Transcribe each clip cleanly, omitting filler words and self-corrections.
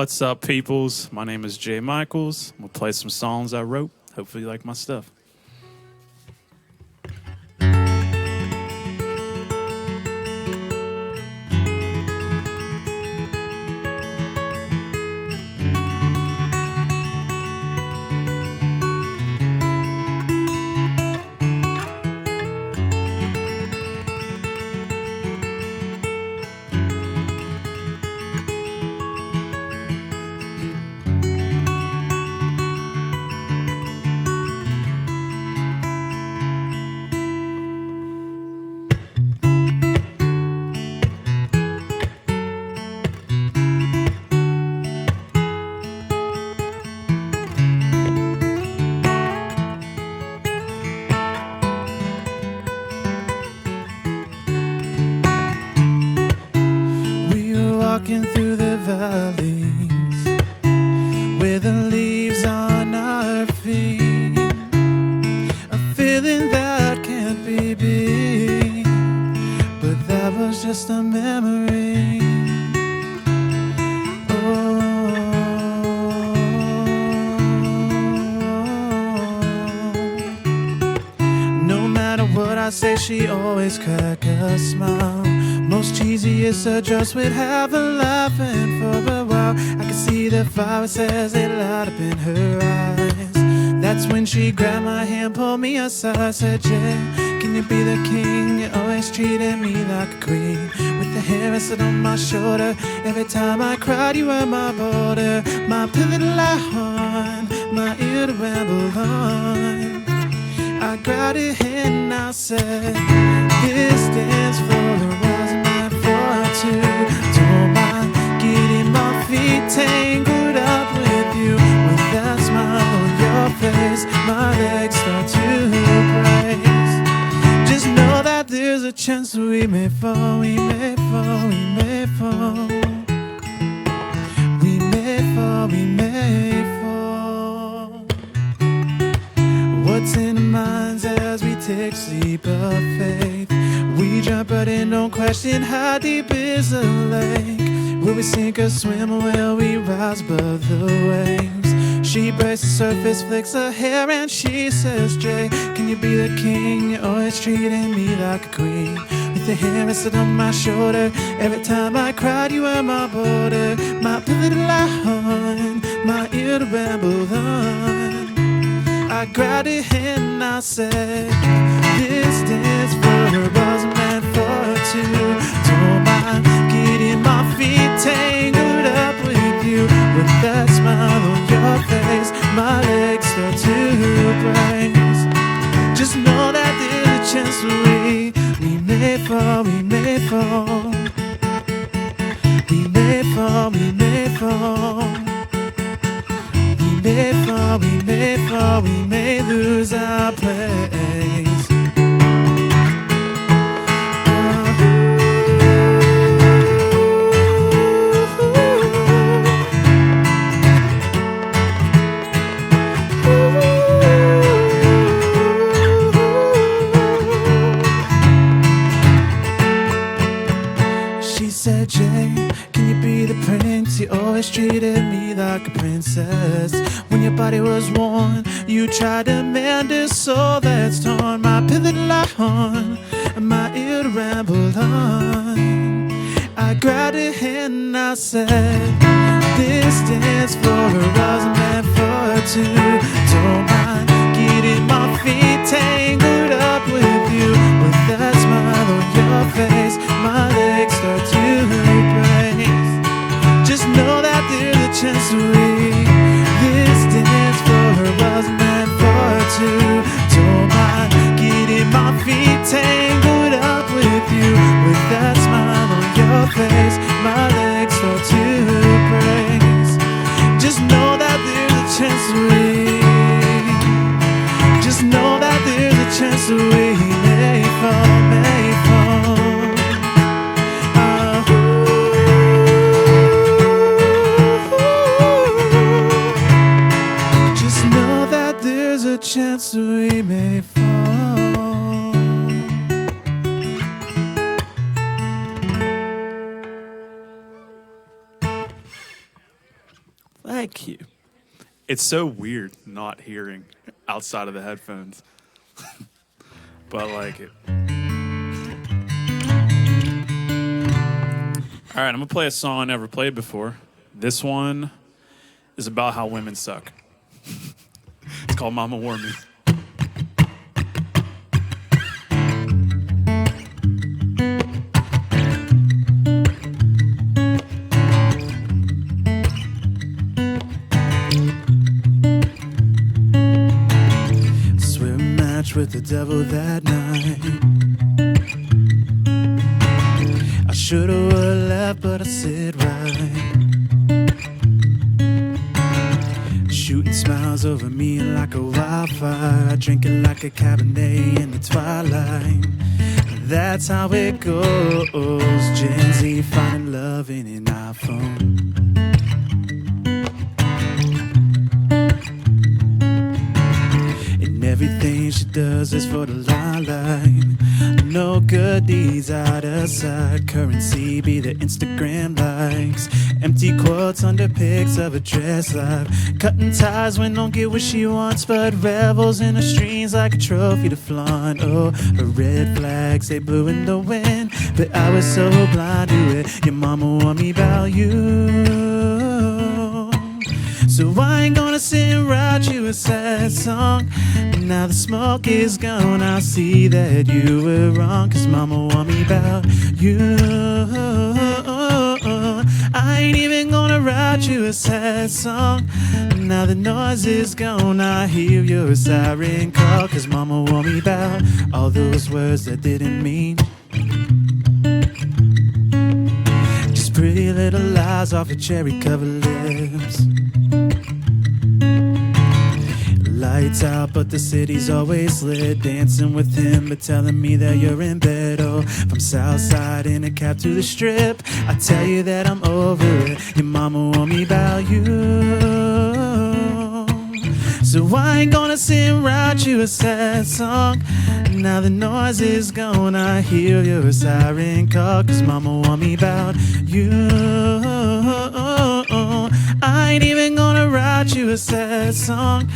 What's up, peoples? My name is Jay Michaels. I'm gonna play some songs I wrote. Hopefully you like my stuff. Walking through the valleys with the leaves on our feet, a feeling that can't be beat, but that was just a memory. No matter what I say, she always crack a smile. Most cheesiest adjust would have her laughing for a while. I could see the fire as they light up in her eyes. That's when she grabbed my hand, pulled me aside, said, Jay, can you be the king? You always treated me like a queen. With the hair rested on my shoulder, every time I cried you were my border. My pivot line, my ear to ramble on. I grabbed her hand and I said, this dance floor wasn't meant for two. Don't mind getting my feet tangled up with you. With that smile on your face, my legs start to brace. Just know that there's a chance that we may fall, we may fall, we may fall. We may fall, we may fall. What's in our minds as we take sleep of faith? We jump right in, don't question how deep is the lake. Will we sink or swim, or will we rise above the waves? She breaks the surface, flicks her hair, and she says, Jay, can you be the king? You're always treating me like a queen. With the hair rested on my shoulder, every time I cried you were my border. My pivot line, my ear to ramble on. I grabbed her hand and I said, this dance floor wasn't meant for two. Don't mind getting my feet tangled up with you. With that smile on your face, my legs start to brace. Just know that there's a chance we may fall, we may fall. We may fall, we may fall. We may fall, we may fall, we may lose our place. She said, Jay, can you be the prince? You always treated me like a princess. When your body was worn, you tried to mend a soul that's torn. My pivot line, my ear to ramble on. I grabbed her hand and I said, this dance floor wasn't meant for two. Don't mind getting my feet tangled up with you. With that smile on your face, my legs start to brace. Just know that there's a chance this dance floor wasn't meant for two. Don't mind getting my feet tangled up with you. With that smile on your face, my legs start to brace. Just know that there's a chance just know that there's a chance like you. It's so weird not hearing outside of the headphones. But I like it. All right, I'm going to play a song I never played before. This one is about how women suck. It's called Mama Warn Me. Swim match with the devil that night. I should've left, but I said right. Shooting smiles over me like a wildfire. I drink it like a Cabernet in the twilight. That's how it goes. Gen Z finding love in an iPhone. And everything she does is for the limelight. No good deeds out of sight. Currency be the Instagram likes. Empty quotes under pics of a dress life. Cutting ties when don't get what she wants, but revels in the streams like a trophy to flaunt. Oh, her red flags, they blew in the wind, but I was so blind to it. Your mama warned me about you. So I ain't gonna sit and write you a sad song. Now the smoke is gone, I see that you were wrong. Cause mama warned me about you. I ain't even gonna write you a sad song. Now the noise is gone, I hear your siren call. Cause mama warned me about all those words that didn't mean. Just pretty little lies off your cherry covered lips. Lights out, but the city's always lit. Dancing with him, but telling me that you're in bed. Oh, from Southside in a cab to the strip, I tell you that I'm over it. Your mama warned me about you. So I ain't gonna sit and write you a sad song. Now the noise is gone, I hear your siren call. Cause mama warned me about you. I ain't even gonna write you a sad song.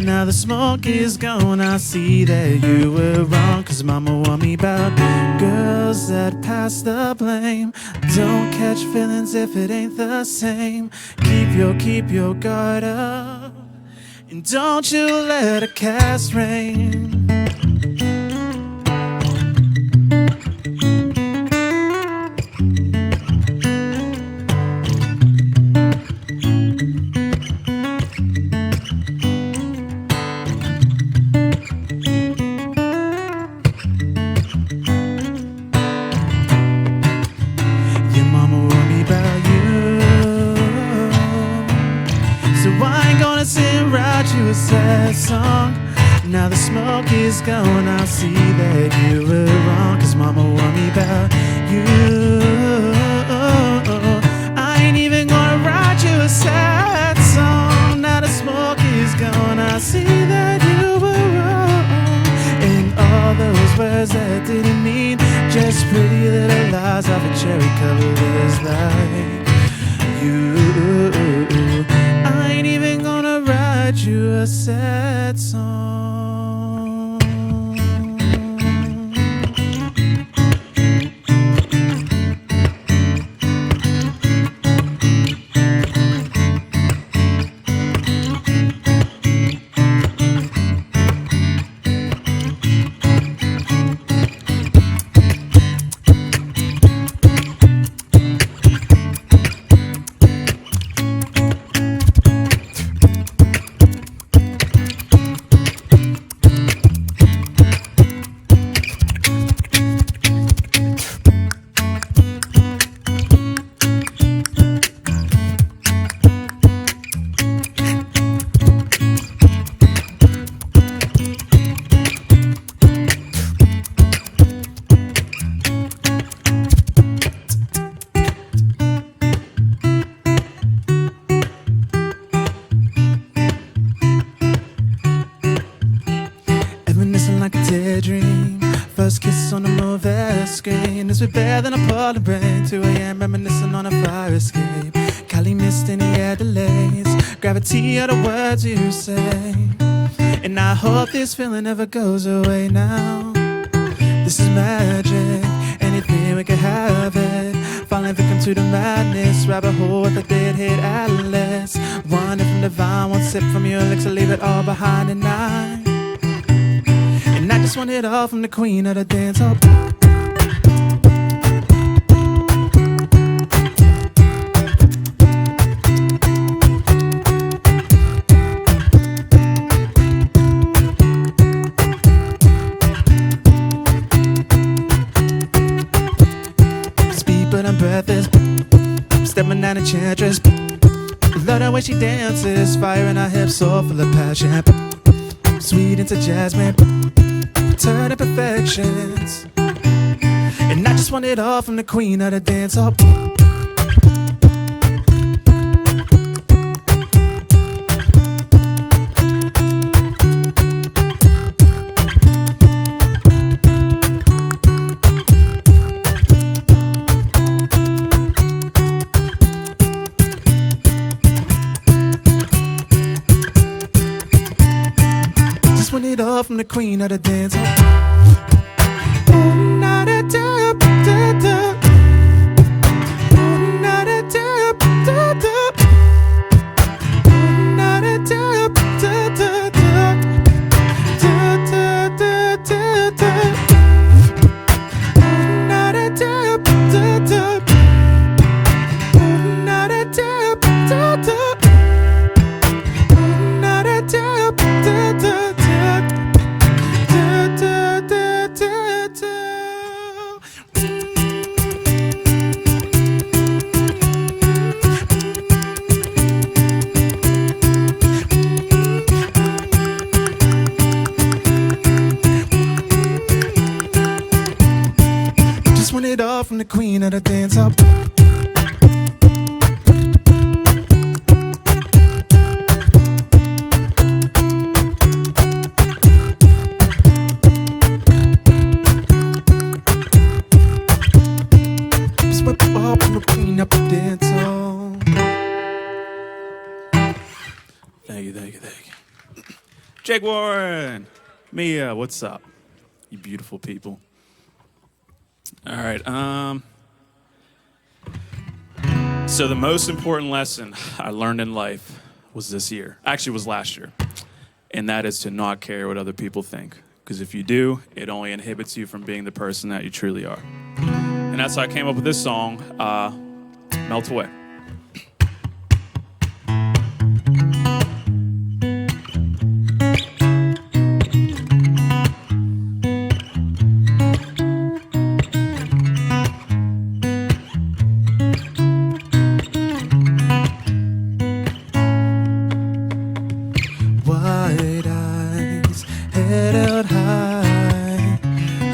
Now the smoke is gone, I see that you were wrong. Cause mama warned me about girls that pass the blame. Don't catch feelings if it ain't the same. Keep your guard up, and don't you let a cast rain. A sad song. Now the smoke is gone, I see that you were wrong. Cause mama warned me about you. I ain't even gonna write you a sad song. Now the smoke is gone, I see that you were wrong. And all those words that didn't mean, just pretty little lies off a cherry covered lips like you. I ain't even gonna write you a sad song. First kiss on the movie screen. This was better than a pouring rain. 2 a.m. reminiscing on a fire escape. Cali mist in the air delays, gravity of the words you say. And I hope this feeling never goes away now. This is magic, anything we could have it. Falling victim to the madness, rabbit hole with a deadhead atlas. One from divine, one sip from your elixir, leave it all behind tonight. And I just want it all from the queen of the dance hall. But I'm breathless, stepping out enchantress. Love the way she dances, fire in her hips, so full of passion. Sweet into jasmine, turn imperfections. And I just want it all from the queen of the dance hall. Want it all from the queen of the dance hall. Want it all from the queen of the dance hall. Just want it all from the queen of the dance hall. Thank you. Jake Warren, Mia, what's up? You beautiful people. All right. So the most important lesson I learned in life was this year. Actually, it was last year. And that is to not care what other people think. Because if you do, it only inhibits you from being the person that you truly are. And that's how I came up with this song, Melt Away. White eyes, head held high,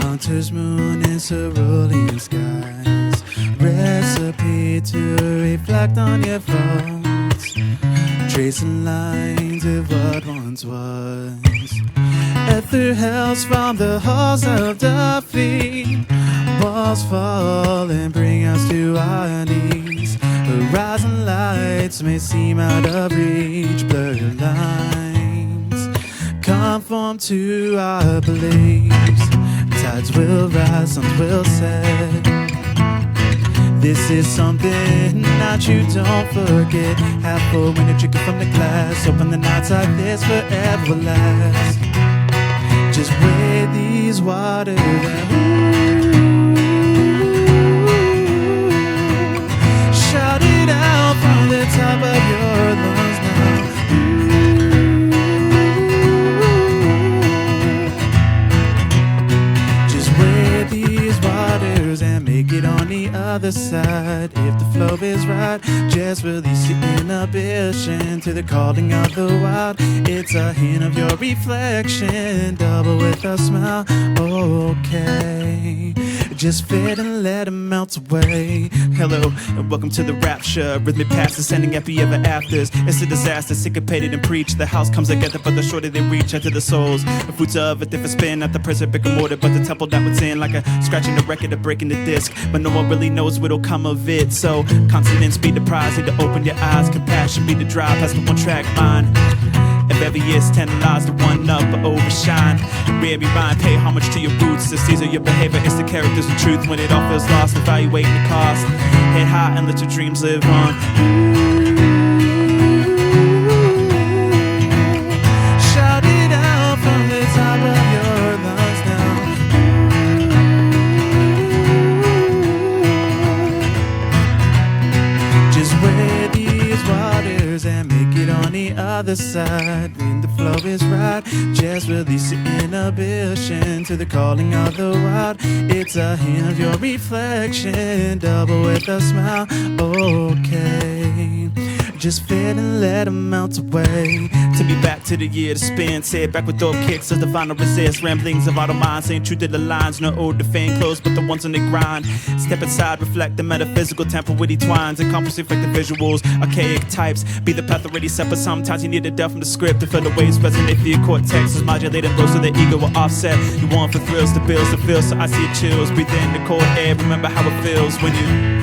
hunter's moon and cerulean skies. Recipe to reflect on your faults, tracing lines of what once was. And through hells from the halls of defeat, walls fall and bring us to our knees. Horizon lights may seem out of reach, blurred lines conform to our beliefs. Tides will rise, suns will set. This is something that you don't forget. Half full when you're drinking from the glass. Open the nights like this forever will last. Just wade these waters and shout it out from the top of your lungs now. Just wade these waters and make it on the other side. If the flow is right, just release your inhibition to the calling of the wild. It's a hint of your reflection, double with a smile. Okay, Just fit and let it melt away. Hello, and welcome to the rapture. Rhythmic past ascending epi ever afters. It's a disaster, syncopated and preached. The house comes together, but the shorter they reach into the souls. The fruits of a different spin, not the prison brick and mortar, but the temple that was in, like a scratching the record or breaking the disc. But no one really knows what'll come of it. So consonants be the prize, need to open your eyes. Compassion be the drive, past the one track mind. If every year's 10 lies to one up or overshine, rare remind, pay homage to your roots. The season your behavior is the characters of truth. When it all feels lost, evaluating the cost. Head high and let your dreams live on. Shout it out from the top of your lungs now. Just wear these waters and make it on the other side. When the flow is right, just release your inhibition to the calling of the wild. It's a hint of your reflection, double with a smile. Okay, just fit and let them melt away. To be back to the year to spin, say it back with dope kicks as the final resist. Ramblings of auto mind, saying true to the lines. No old defame clothes, but the ones on the grind. Step inside, reflect the metaphysical temple witty twines. Encompass effective visuals, archaic types. Be the path already set, but sometimes you need a delve from the script to feel the waves resonate through your cortex. As modulated blows so the ego will offset. You want for thrills, the bills to feel, so I see it chills. Breathe in the cold air, remember how it feels when you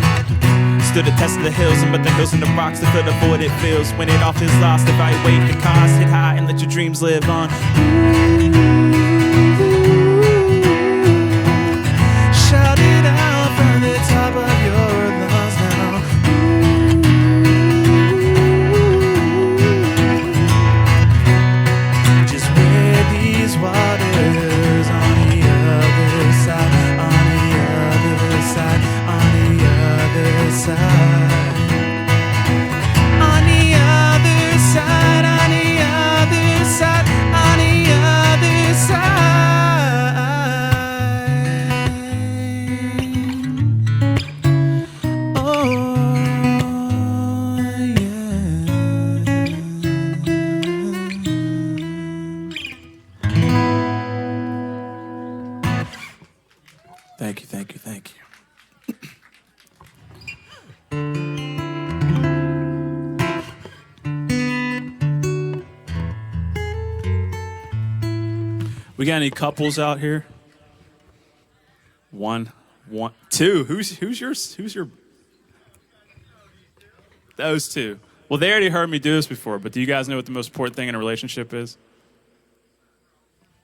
stood the test of the hills, and but the hills and the rocks to feel the void it feels. When it all feels lost, evaluate the cost. Hit high and let your dreams live on. Shout it out from the top of your lungs now. Just wear these waters on the other side, on the other side, on the other side, on the other side, on the other side, on the other side. Oh yeah. Thank you, thank you, thank you. We got any couples out here? One, two. Who's yours? Who's your? Those two. Well, they already heard me do this before, but do you guys know what the most important thing in a relationship is?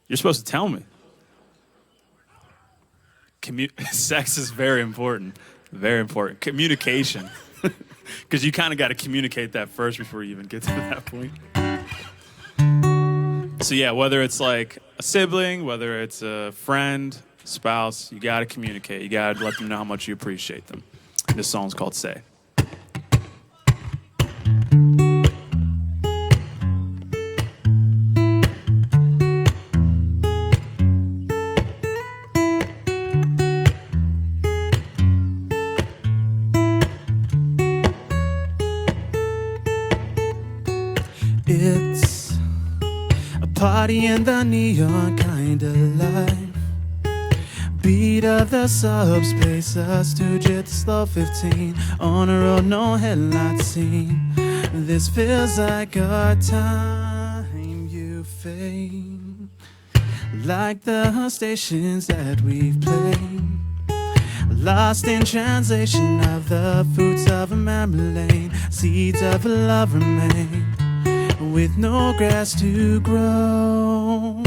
You're supposed to tell me. Sex is very important. Very important. Communication. Because you kind of got to communicate that first before you even get to that point. So yeah, whether it's like a sibling, whether it's a friend, spouse, you got to communicate. You got to let them know how much you appreciate them. This song's called Say. It's a party in the neon kind of life. Beat of the subspace, us two jet slow 15 on a road, no headlights seen. This feels like our time, you fade like the stations that we've played. Lost in translation of the fruits of a memory lane. Seeds of a love remain with no grass to grow.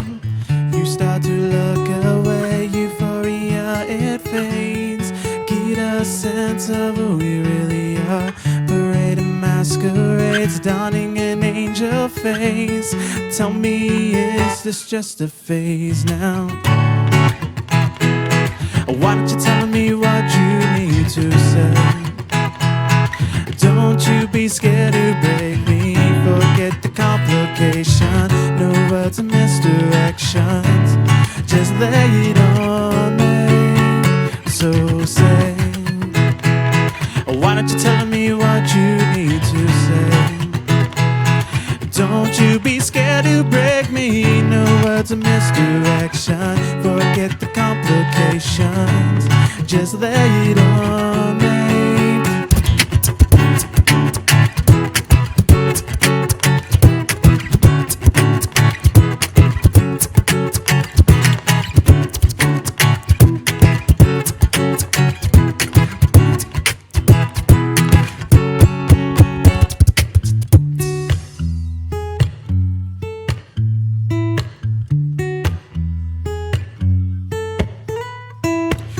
You start to look away, euphoria it fades. Get a sense of who we really are. Parade and masquerades, donning an angel face. Tell me, is this just a phase now? Why don't you tell me what you need to say? Don't you be scared to break me. Forget the complication. No words or misdirections. Just lay it on me. So say, why don't you tell me what you need to say? Don't you be scared to break me. No words words of misdirection. Forget the complications, just lay it on me.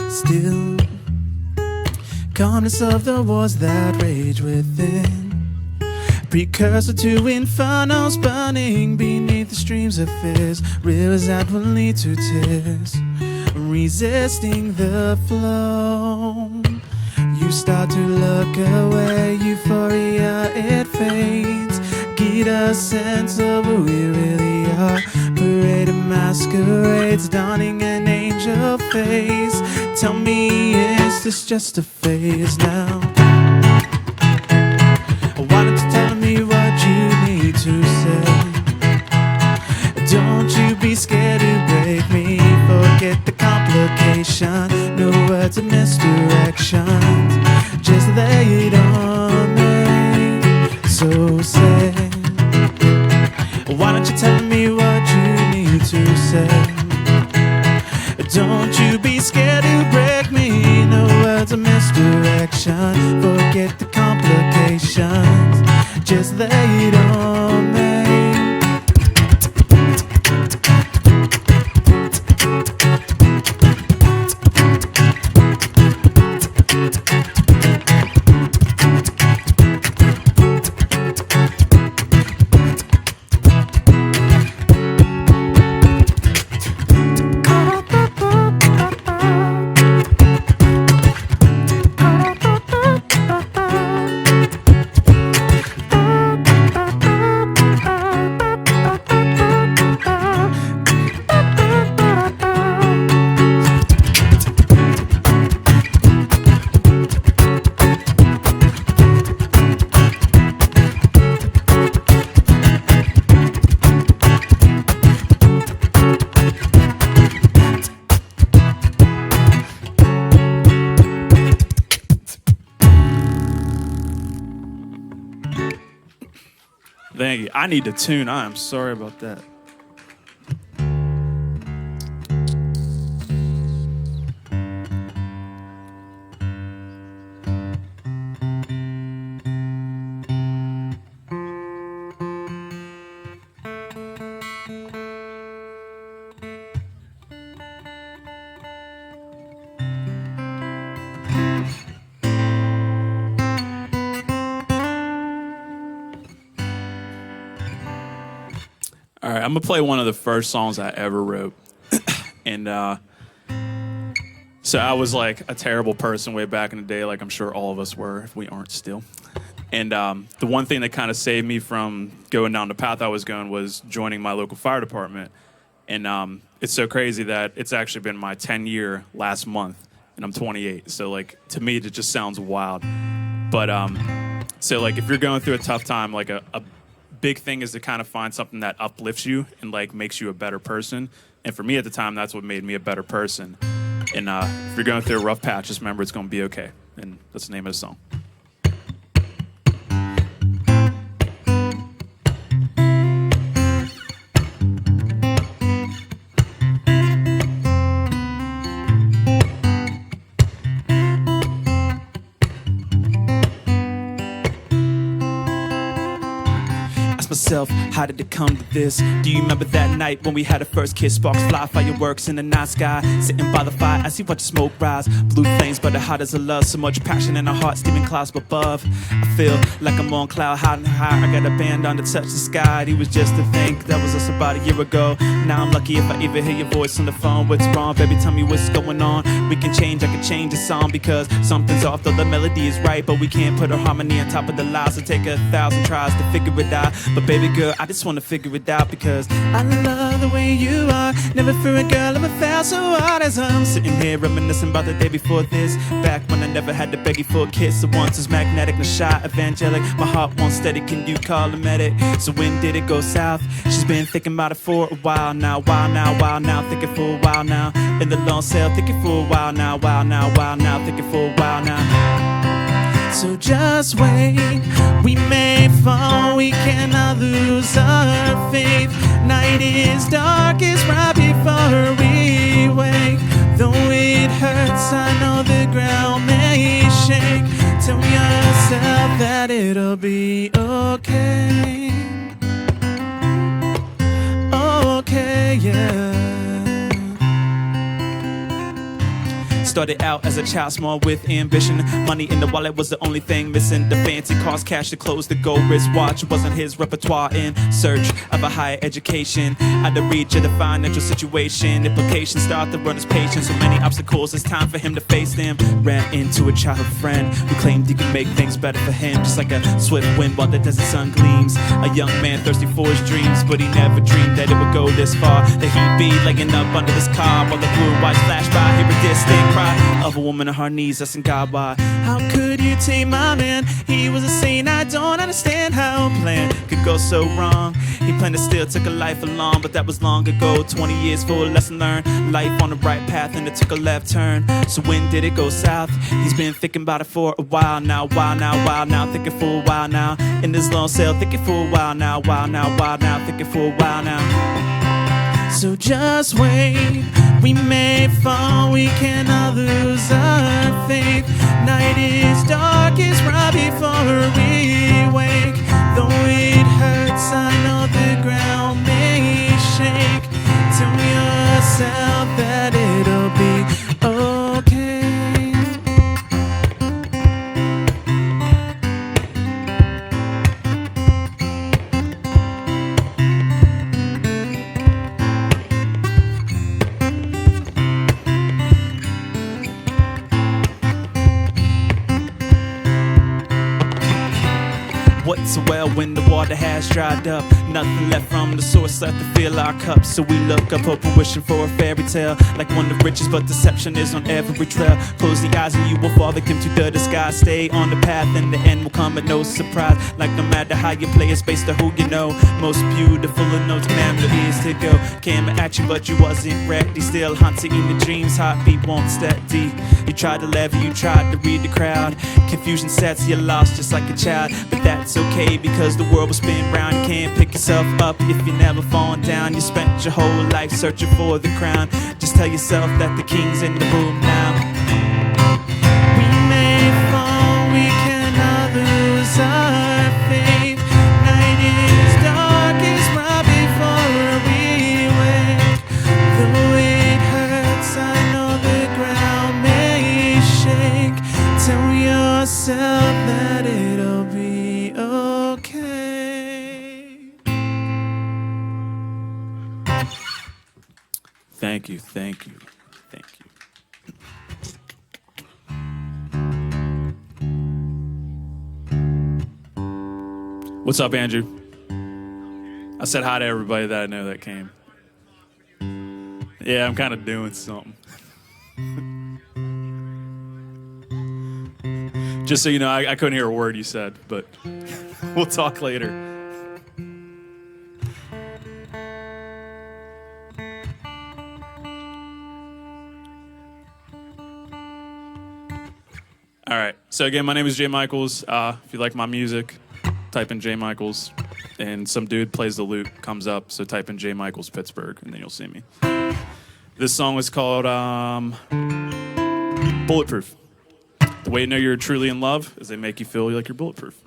Still, calmness of the wars that rage within, precursor to infernos burning beneath the streams of fears, rivers that will lead to tears, resisting the flow. You start to look away, euphoria it fades, get a sense of who we really are. Parade of masquerades, donning an angel face. Tell me, is this just a phase now? Why don't you tell me what you need to say? Don't you be scared to break me. Forget the complication, no words of misdirection, just lay it on me. So say, why don't you tell me what you need to say? Don't you be scared to break me. No words of misdirection. Forget the complications, just lay it on me. Thank you. I need to tune. I am sorry about that. All right, I'm going to play one of the first songs I ever wrote. And so I was like a terrible person way back in the day, like I'm sure all of us were, if we aren't still. And the one thing that kind of saved me from going down the path I was going was joining my local fire department. And it's so crazy that it's actually been my 10-year last month, and I'm 28. So, like, to me, it just sounds wild. But so, like, if you're going through a tough time, like a big thing is to kind of find something that uplifts you and like makes you a better person. And for me at the time, that's what made me a better person. And if you're going through a rough patch, just remember it's going to be okay. And that's the name of the song. Myself, how did it come to this? Do you remember that night when we had a first kiss? Sparks fly, fireworks in the night sky. Sitting by the fire, I see what the smoke rise. Blue flames, but the hot as a love. So much passion in our hearts, steaming clouds above. I feel like I'm on cloud, high and high. I got a band on to touch the sky. It was just to think that was us about a year ago. Now I'm lucky if I even hear your voice on the phone. What's wrong, baby? Tell me what's going on. We can change, I can change the song because something's off, though the melody is right. But we can't put our harmony on top of the lies. It'll take 1,000 tries to figure it out. But baby girl, I just wanna figure it out because I love the way you are. Never for a girl ever felt so hard as I'm sitting here reminiscing about the day before this. Back when I never had to beg you for a kiss. So once was magnetic, no shy, evangelic. My heart won't steady, can you call a medic? So when did it go south? She's been thinking about it for a while now. While now, thinking for a while now. In the long cell, thinking for a while now. While now, thinking for a while now. So just wait, we may fall, we cannot lose our faith. Night is darkest right before we wake. Though it hurts, I know the ground may shake. Tell yourself that it'll be okay. Okay, yeah. Started out as a child, small with ambition. Money in the wallet was the only thing missing. The fancy cars, cash, the clothes, the gold wristwatch wasn't his repertoire. In search of a higher education, out of reach of the financial situation. Implications start to run his patience. So many obstacles, it's time for him to face them. Ran into a childhood friend who claimed he could make things better for him, just like a swift wind while the desert sun gleams. A young man thirsty for his dreams, but he never dreamed that it would go this far. That he'd be laying up under this car while the blue and white flash by. Hear a distant cry of a woman on her knees, asking God why. How could you take my man? He was a saint, I don't understand how a plan could go so wrong. He planned to still took a life along, but that was long ago. 20 years for a lesson learned. Life on the right path and it took a left turn. So when did it go south? He's been thinking about it for a while now. While now, thinking for a while now. In this long cell, thinking for a while now. While now, thinking for a while now. So just wait, we may fall, we cannot lose our faith. Night is darkest right before we wake. Though it hurts, I know the ground may shake. Tell yourself that it'll be okay. What's a well when the water has dried up? Nothing left from the source left to fill our cups. So we look up, hoping, wishing for a fairy tale, like one of riches, but deception is on every trail. Close the eyes and you will fall victim to the disguise. Stay on the path and the end will come at no surprise. Like no matter how you play, it's based on who you know. Most beautiful of no command is to go. Came at you, but you wasn't ready. Still haunting in the dreams, heartbeat won't steady. You tried to level, you tried to read the crowd. Confusion sets, you're lost just like a child. But that's okay, because the world will spin round. You can't pick yourself up if you're never falling down. You spent your whole life searching for the crown. Just tell yourself that the king's in the room now. We may fall, we cannot lose our faith. Night is darkest right before we wake. Though it hurts, I know the ground may shake. Tell yourself that it'll be okay. Thank you, thank you, thank you. What's up, Andrew? I said hi to everybody that I know that came. Yeah, I'm kind of doing something. Just so you know, I couldn't hear a word you said, but we'll talk later. All right. So again, my name is Jay Michaels. If you like my music, type in Jay Michaels, and some dude plays the lute, comes up. So type in Jay Michaels Pittsburgh, and then you'll see me. This song is called Bulletproof. The way you know you're truly in love is they make you feel like you're bulletproof.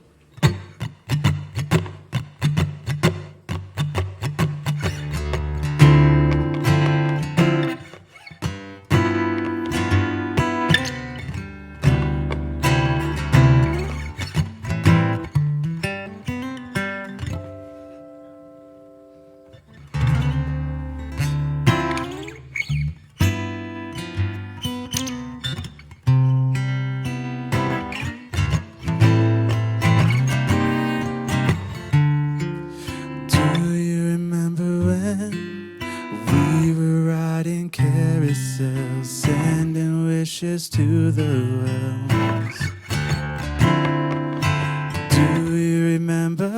closest to the wells. Do you remember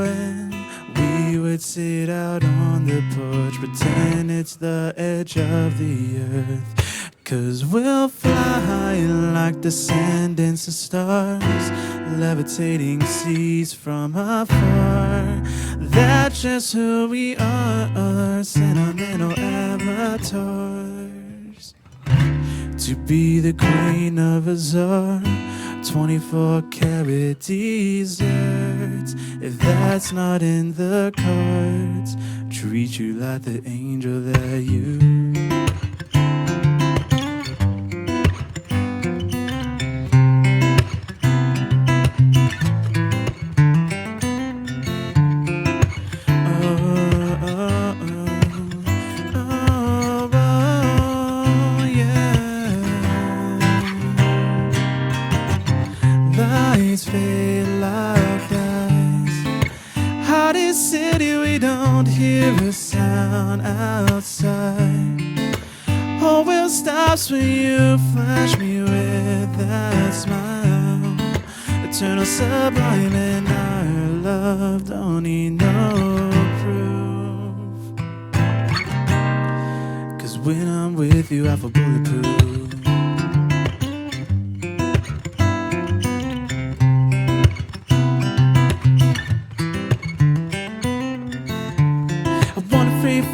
when we would sit out on the porch, pretend it's the edge of the earth? 'Cause we'll fly like descendants of stars, levitating seas from afar. That's just who we are, sentimental avatars. To be the queen of a czar, 24-karat desserts. If that's not in the cards, treat you like the angel that you. Fade like ice. Hottest city, we don't hear a sound outside. Whole world stops when you flash me with that smile. Eternal, sublime, and our love don't need no proof. 'Cause when I'm with you, I feel bulletproof.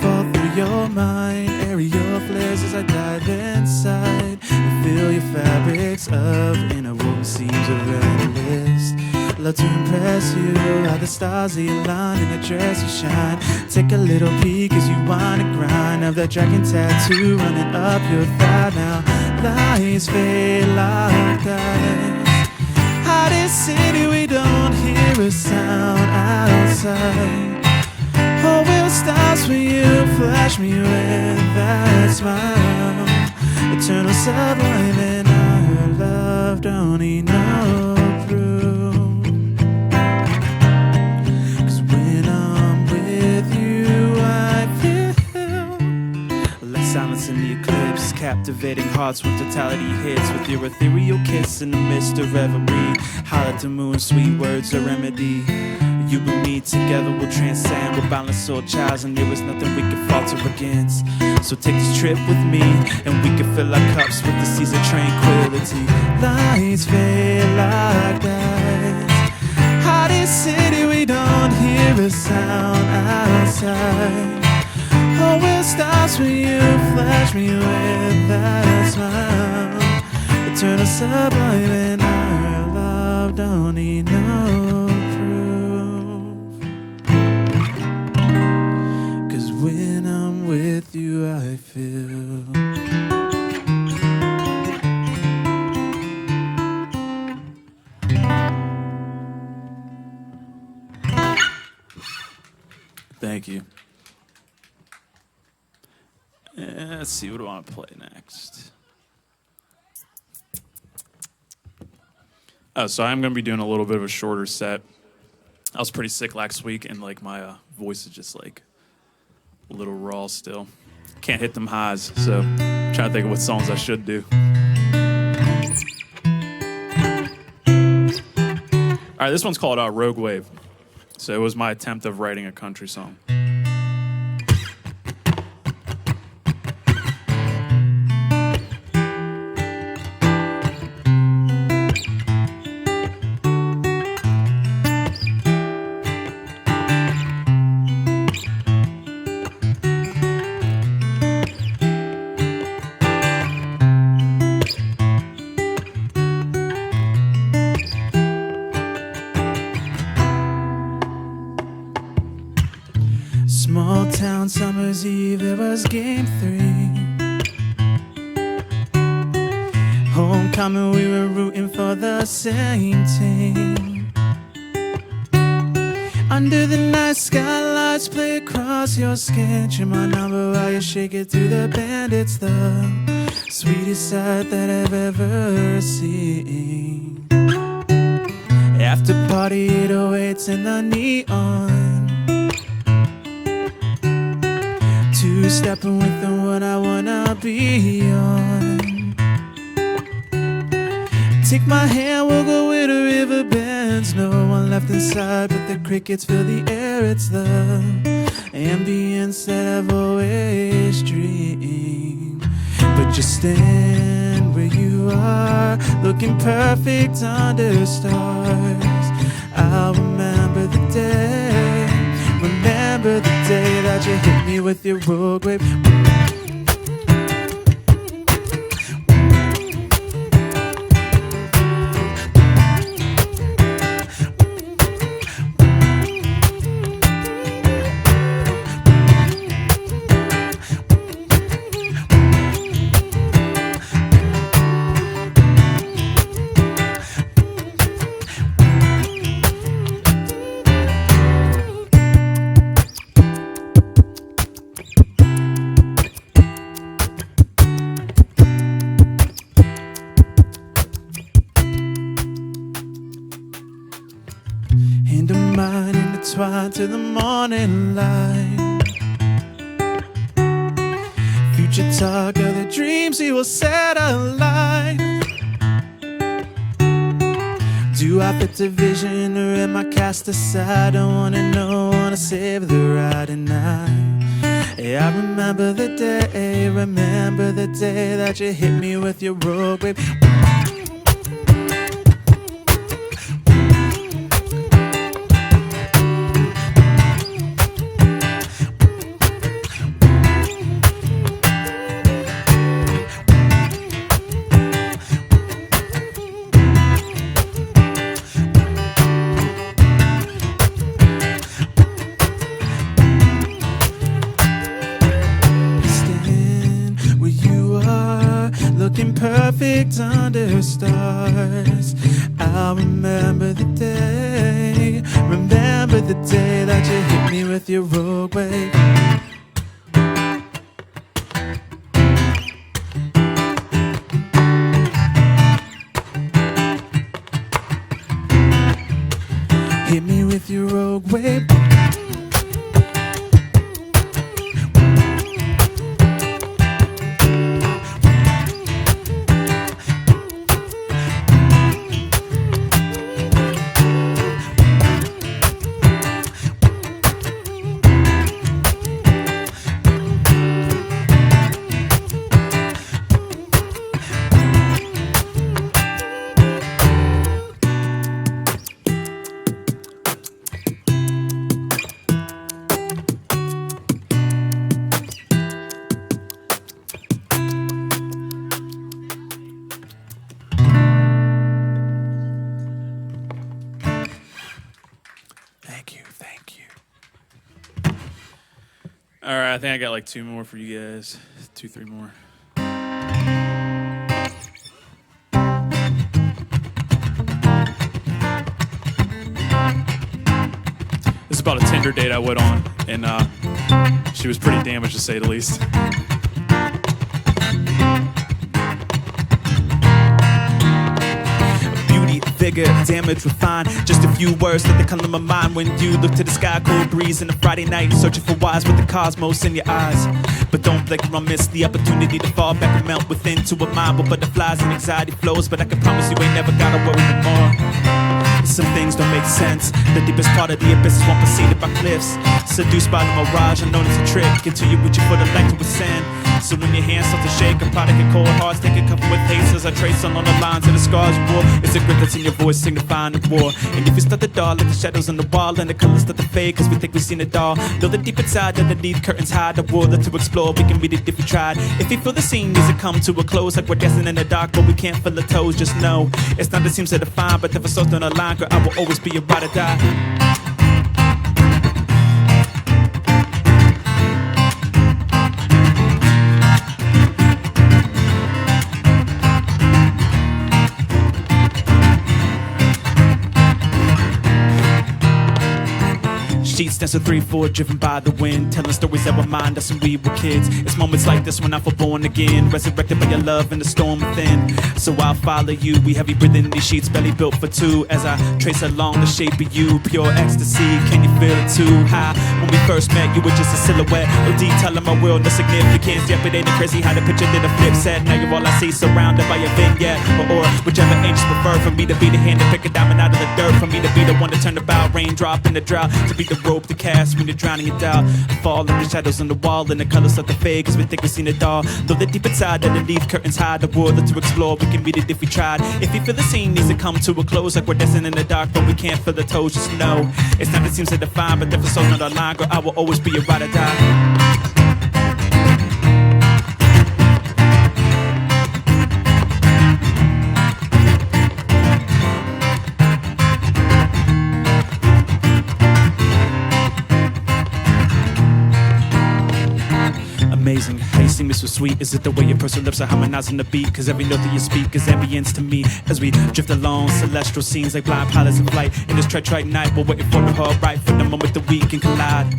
Fall through your mind, aerial flares as I dive inside and feel your fabrics of interwoven seams of endless. Love to impress you, how the stars align in a dress you shine. Take a little peek as you whine and grind of that dragon tattoo running up your thigh. Now lights fade like ice. Hottest city, we don't hear a sound outside. Whole world stops when you flash me with that smile. Eternal, sublime, and our love don't need no proof. 'Cause when I'm with you, I feel like silence in the eclipse, captivating hearts when totality hits with your ethereal kiss in the midst of reverie. Holler at the moon, sweet words, a remedy. You and me together will transcend. We'll balance all trials and there is nothing we can falter against. So take this trip with me and we can fill our cups with the seas of tranquility. Lights fade like ice. Hottest city, we don't hear a sound outside. Whole world stops when you flash me with that smile. Eternal, sublime, and our love don't need no. When I'm with you, I feel. Thank you. Let's see, what do I want to play next? Oh, so I'm going to be doing a little bit of a shorter set. I was pretty sick last week, and like my voice is just like a little raw still. Can't hit them highs, so I'm trying to think of what songs I should do. All right, this one's called Rouge Wave. So it was my attempt of writing a country song. Small town summer's eve, it was game 3. Homecoming, we were rooting for the same team. Under the night sky, lights play across your skin. Cheer my number while you shake it through the band. It's the sweetest sight that I've ever seen. After party, 808s in the neon. Two-stepping with the one I wanna be on. Take my hand, we'll go where the river bends. No one left inside, but the crickets fill the air. It's the ambience that I've always dreamed. But just stand where you are, looking perfect under stars. I'll remember the day, remember the day that you hit me with your Rouge Wave. Hand of mine intertwined to the morning light. Future talk of the dreams he will set alight. Do I fit the vision or am I cast aside? I wanna know, wanna save the ride and I remember the day that you hit me with your Rouge Wave. Looking perfect under stars. I'll remember the day that you hit me with your Rouge Wave. Hit me with your Rouge Wave. Thank you. All right, I think I got like 2 more for you guys. 2, 3 more. This is about a Tinder date I went on, and she was pretty damaged to say the least. Vigor, damage, refined. Just a few words that they come to my mind when you look to the sky, cold breeze in a Friday night, searching for whys with the cosmos in your eyes. But don't blink or I'll miss the opportunity to fall back and melt within to a mind where butterflies and anxiety flows. But I can promise you ain't never gotta worry no more. Some things don't make sense. The deepest part of the abyss is one preceded by cliffs. Seduced by the mirage, I know it's a trick. Into you with your foot, I like to ascend. So when your hands start to shake, a product of cold hearts, take a couple with haste as I trace along the lines of the scars you wore. It's a grip that's in your voice, signifying the war. And if you start the dark, like the shadows on the wall, and the colors start to fade, cause we think we've seen it all. Though the deep inside, underneath curtains hide, the world that to explore, we can read it if we tried. If you feel the scene needs to come to a close, like we're dancing in the dark, but we can't feel the toes, just know it's not that seems to define, but never sourced on a line, girl, I will always be your ride or die. sheets, dancing 3-4, driven by the wind, telling stories that remind us when we were kids. It's moments like this when I feel born again, resurrected by your love in the storm within. So I'll follow you, we heavy breathing in these sheets, belly built for two, as I trace along the shape of you, pure ecstasy. Can you feel it too? High when we first met, you were just a silhouette, no detail in my world, no significance. Yep, it ain't crazy how the picture did a flip set. Now you're all I see, surrounded by your vignette, or whichever angels prefer. For me to be the hand to pick a diamond out of the dirt, for me to be the one to turn the bow, raindrop in the drought, to be the rope to cast when you're drowning in doubt. Fall in the shadows on the wall, and the colors start to fade, cause we think we've seen it all. Though the deep inside underneath curtains hide the world to explore, we can beat it if we tried. If you feel the scene needs to come to a close, like we're dancing in the dark, but we can't feel the toes, just know it's not that seems to define, but if it's so not a line, girl, I will always be a ride or die. Amazing, how you sing me so sweet. Is it the way your personal lips are harmonizing the beat? Cause every note that you speak is ambience to me. As we drift along celestial scenes like blind pilots in flight. In this treacherous night, we're waiting for the hard right, for the moment that we can collide.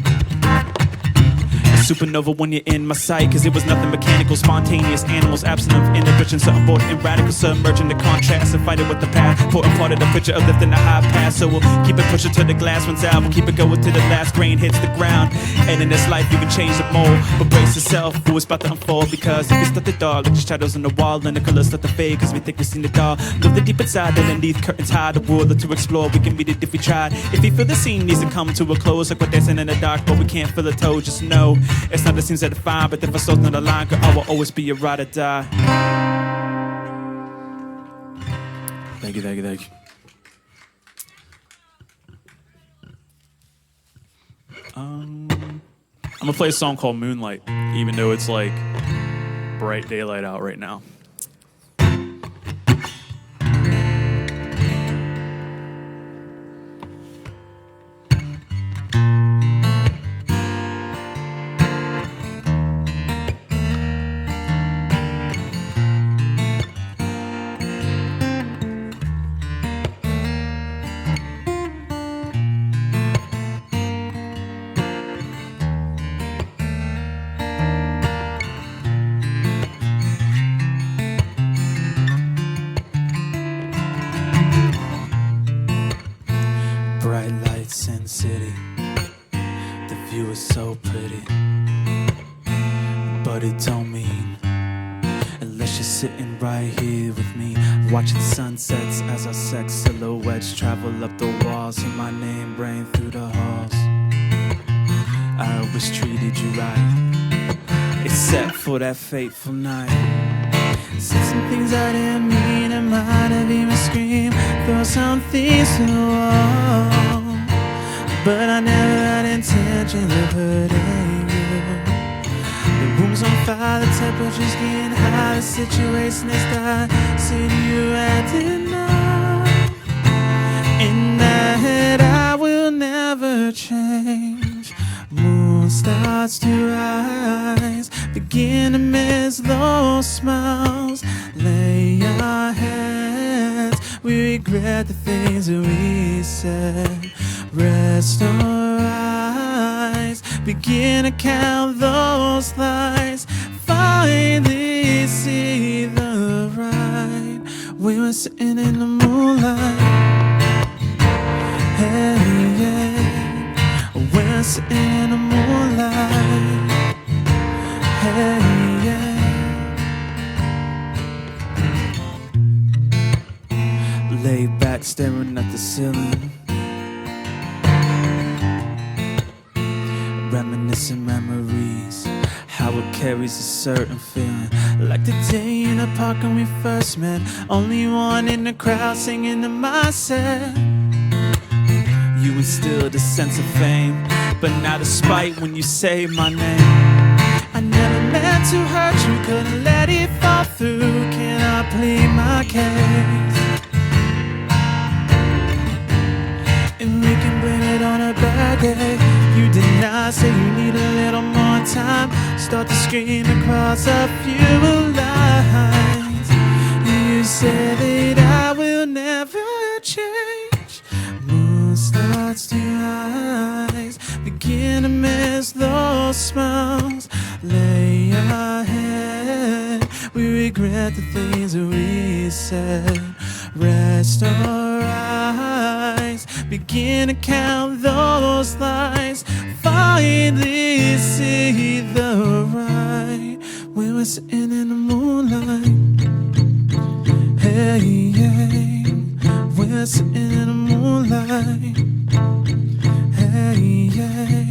Supernova when you're in my sight, cause it was nothing mechanical, spontaneous animals absent of inhibition, something bold and radical, submerging the contrast and fighting with the path, important part of the picture of lifting the high pass. So we'll keep it pushing till the glass runs out, we'll keep it going till the last grain hits the ground. And in this life you can change the mold, but brace yourself for what's about to unfold, because if we start the dark, like the shadows on the wall, and the colors start to fade, cause we think we've seen it all. Know the deep inside underneath curtains hide the world to explore, we can beat it if we tried. If you feel the scene needs to come to a close, like we're dancing in the dark, but we can't feel the toe, just know it's not the seems that define, but if I soul's not aligned, girl, I will always be a ride or die. Thank you, thank you, thank you. I'm gonna play a song called Moonlight, even though it's like bright daylight out right now. Bright lights in the city, the view is so pretty, but it don't mean unless you're sitting right here with me, watching sunsets as our sex silhouettes travel up the walls, and my name ring through the halls. I always treated you right, except for that fateful night. Said some things I didn't mean, I might have even screamed, throw some things to the wall, but I never had intention of hurting you. The room's on fire, the temperature's getting high, the situation is dire, said you acted not, and that I will never change. Moon starts to rise, begin to miss those smiles, lay our heads, we regret the things that we said. Rest our eyes, begin to count those lies, finally see the right. We were sitting in the moonlight, hey, yeah. We're sitting in the moonlight, hey, yeah. Laid back, staring at the ceiling, reminiscing memories, how it carries a certain feeling, like the day in the park when we first met, only one in the crowd singing to my set. You instilled a sense of fame, but not a spite when you say my name. I never meant to hurt you, couldn't let it fall through. Can I plead my case? And we can blame it on a bad day. You did not say you need a little more time. Start to scream across a few lines. You said that I will never change. Moon starts to rise, regret the things that we said. Rest our eyes, begin to count those lies. Finally see the right when we're sitting in the moonlight. Hey, hey, we're sitting in the moonlight. Hey, hey.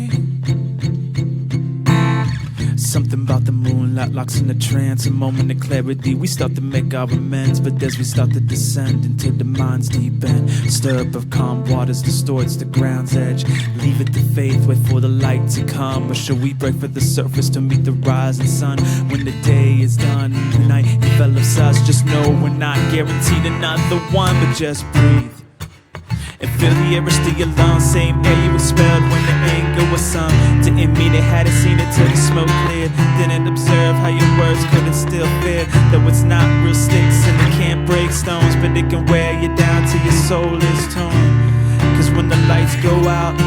Something about the moonlight locks in a trance, a moment of clarity. We start to make our amends, but as we start to descend into the mind's deep end, stir up of calm waters distorts the ground's edge. Leave it to faith, wait for the light to come. Or should we break for the surface to meet the rising sun? When the day is done and the night envelops us, just know we're not guaranteed another one, but just breathe and feel the air is still alone. Same air you expelled when the anger was sung. Didn't mean it, hadn't seen it till the smoke cleared. Didn't observe how your words couldn't still fear. Though it's not real sticks and it can't break stones, but it can wear you down till your soul is torn. Cause when the lights go out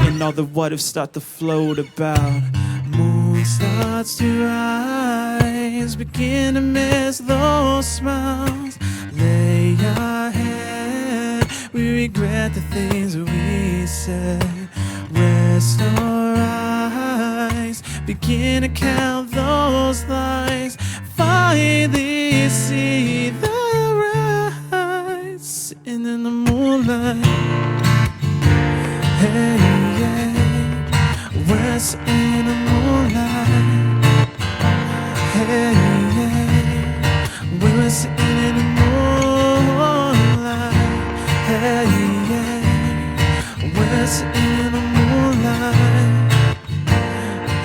and all the what ifs start to float about, moon starts to rise, begin to miss those smiles. Lay your head, we regret the things that we said. Rest our eyes, begin to count those lies. Finally see the right, sitting in the moonlight. Hey, yeah, we're sitting in the moonlight. Hey, yeah, we're sitting in the moonlight. Hey, yeah, we're sitting in the moonlight.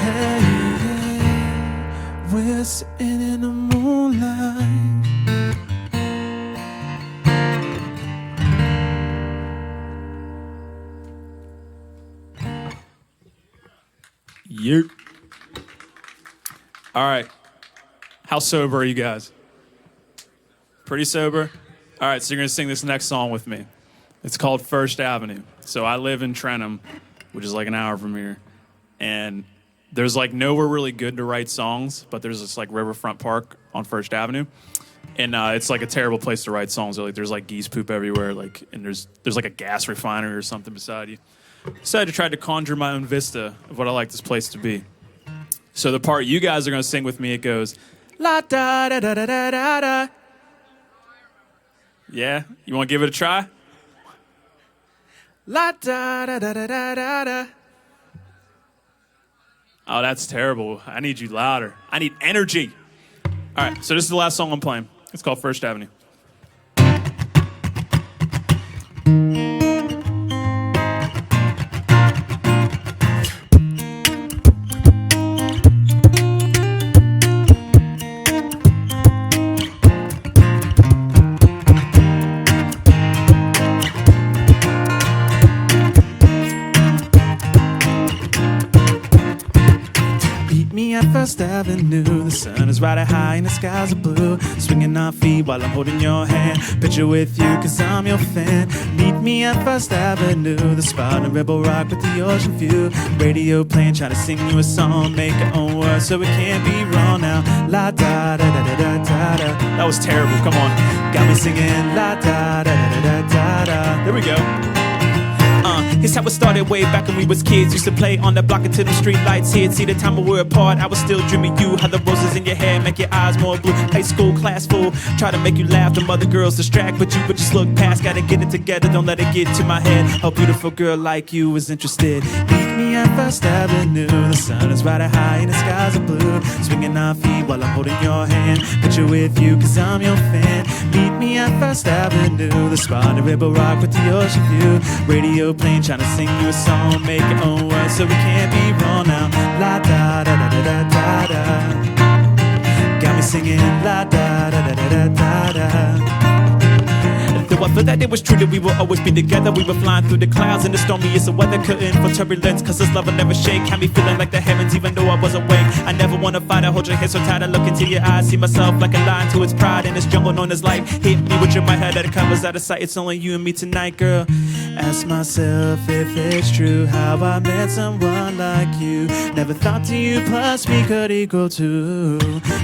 Hey, yeah, we're sitting in the moonlight. Yep. All right. How sober are you guys? Pretty sober? All right, so you're going to sing this next song with me. It's called First Avenue. So I live in Trentham, which is like an hour from here. And there's like nowhere really good to write songs, but there's this like riverfront park on First Avenue. And it's like a terrible place to write songs. Like there's like geese poop everywhere, like, and there's like a gas refinery or something beside you. So I tried to conjure my own vista of what I like this place to be. So the part you guys are going to sing with me, it goes, la da da da da da da da. Yeah? You want to give it a try? La da da da da da da da. Oh, that's terrible. I need you louder. I need energy. All right, so this is the last song I'm playing. It's called First Avenue. First Avenue, the sun is riding high and the skies are blue. Swinging our feet while I'm holding your hand. Picture with you cause I'm your fan. Meet me at First Avenue, the spot in Rebel Rock with the ocean view. Radio playing, trying to sing you a song. Make our own words so it can't be wrong now. La da da da da da da da. That was terrible, come on. Got me singing la da da da da da da. There we go. It's how it started way back when we was kids. Used to play on the block until the street lights hit. See the time we were apart, I was still dreaming you. How the roses in your hair make your eyes more blue. High school class full, try to make you laugh. The other girls distract, but you would just look past. Gotta get it together, don't let it get to my head. A beautiful girl like you is interested. Meet me at First Avenue. The sun is riding high and the skies are blue. Swinging our feet while I'm holding your hand. Picture with you cause I'm your fan. Meet me at First Avenue, the spot in Rebel Rock with the ocean view. Radio playing, trying to sing you a song, make your own words so we can't be wrong now. La da da da da da da da. Got me singing la da da da da da da. Though I feel that it was true that we will always be together. We were flying through the clouds in the stormiest of weather. Couldn't for turbulence, cause this love will never shake. Had me feeling like the heavens even though I was awake. I never wanna fight, I hold your head so tight. I look into your eyes, see myself like a lion to its pride. In this jungle known as life, hit me with your might head that it covers out of sight. It's only you and me tonight, girl. Ask myself if it's true how I met someone like you. Never thought to you plus me could equal to.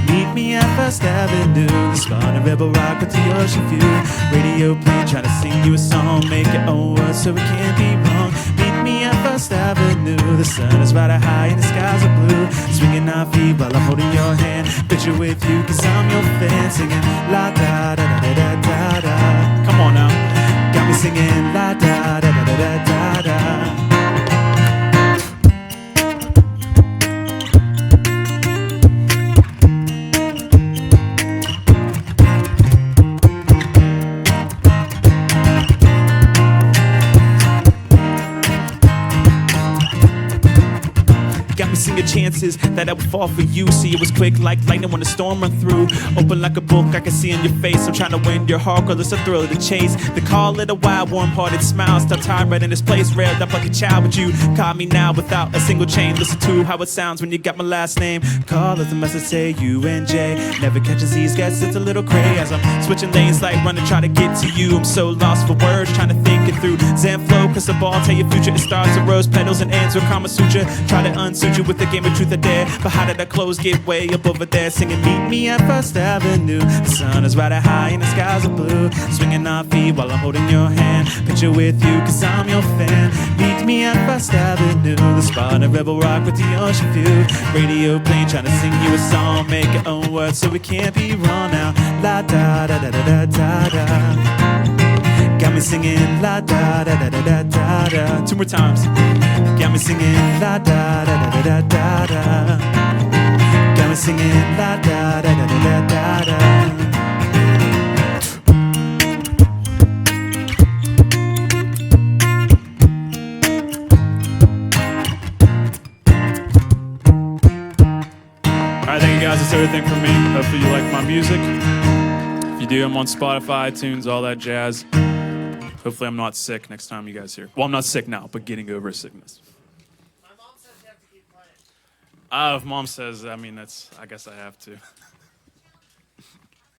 Meet me at First Avenue, the spawn of Rebel Rock with the ocean view. Radio playing, trying to sing you a song, make your own words so it can't be wrong. Meet me at First Avenue, the sun is riding high and the skies are blue. Swinging our feet while I'm holding your hand. Picture with you cause I'm your fan, singing la da da da da da da. Come on now. Got me singing la da da da da da da. Got me singing chances that I would fall for you. See, it was quick like lightning when the storm run through. Open like a book, I can see in your face. I'm trying to win your heart, girl, it's a thrill of the chase. They call it a wild, warm-hearted smile. Stop time right in this place, railed up like a child. But you caught me now without a single chain. Listen to how it sounds when you got my last name. Call us a message, say you and Jay. Never catches these guys, it's a little cray. As I'm Switching lanes like running, try to get to you. I'm so lost for words, trying to think it through. Zen flow, crystal ball, tell your future. It starts with rose petals and ends with Kama Sutra. Try to unsuit you with the game of truth or dare. But how did our clothes get way up over there? Singing, meet me at First Avenue. The sun is riding high and the skies are blue. Swinging our feet while I'm holding your hand. Picture with you cause I'm your fan. Meet me at First Avenue, the spot of Rebel Rock with the ocean view. Radio playing, trying to sing you a song. Make your own words so it can't be wrong now. La da da da da da da da. Got me singing la da da da da da da. Two more times. Got me singing la da da da da da da. Got me singing la da da da da da da. Alright, thank you guys. That's everything from me. Hopefully you like my music. If you do, I'm on Spotify, iTunes, all that jazz. Hopefully I'm not sick next time you guys hear. Well, I'm not sick now, but getting over a sickness. My mom says you have to keep playing. If mom says, I mean, I guess I have to.